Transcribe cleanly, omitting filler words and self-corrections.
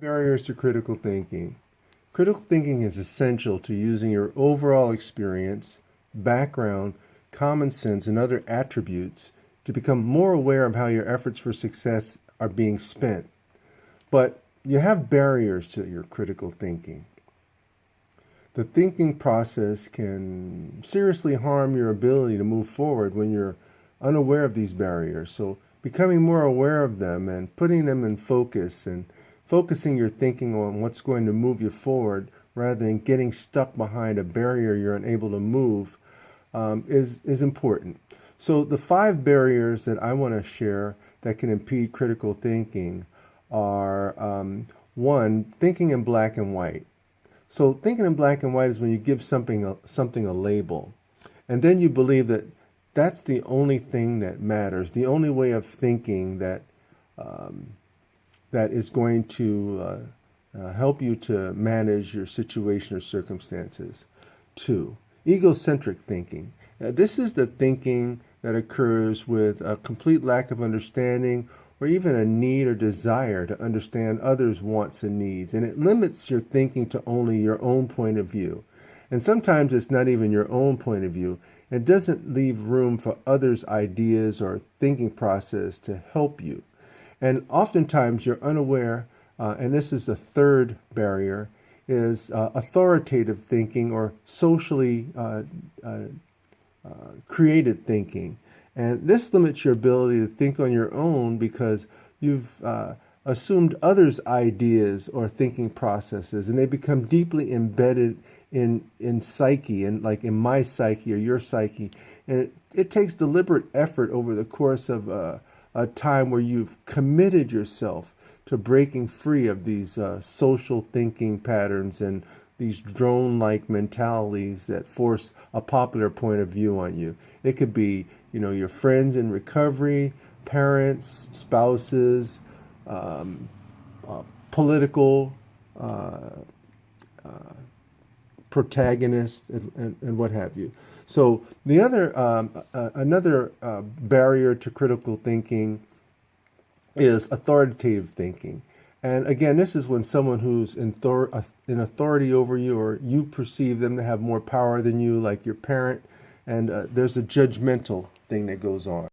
Barriers to critical thinking. Critical thinking is essential to using your overall experience, background, common sense, and other attributes to become more aware of how your efforts for success are being spent. But you have barriers to your critical thinking. The thinking process can seriously harm your ability to move forward when you're unaware of these barriers. So becoming more aware of them and putting them in focus and focusing your thinking on what's going to move you forward rather than getting stuck behind a barrier you're unable to move is important. So the 5 barriers that I want to share that can impede critical thinking are 1, thinking in black and white. So thinking in black and white is when you give something a label, and then you believe that that's the only thing that matters, the only way of thinking that that is going to help you to manage your situation or circumstances. 2, egocentric thinking. This is the thinking that occurs with a complete lack of understanding or even a need or desire to understand others' wants and needs. And it limits your thinking to only your own point of view. And sometimes it's not even your own point of view. It doesn't leave room for others' ideas or thinking process to help you. And oftentimes you're unaware, and this is the 3rd barrier, is authoritative thinking or socially created thinking. And this limits your ability to think on your own because you've assumed others' ideas or thinking processes, and they become deeply embedded in psyche, and like in my psyche or your psyche. And it takes deliberate effort over the course of a time where you've committed yourself to breaking free of these social thinking patterns and these drone-like mentalities that force a popular point of view on you. It could be, your friends in recovery, parents, spouses, political protagonists, and what have you. So the other, another barrier to critical thinking is authoritative thinking. And again, this is when someone who's in authority over you, or you perceive them to have more power than you, like your parent, and there's a judgmental thing that goes on.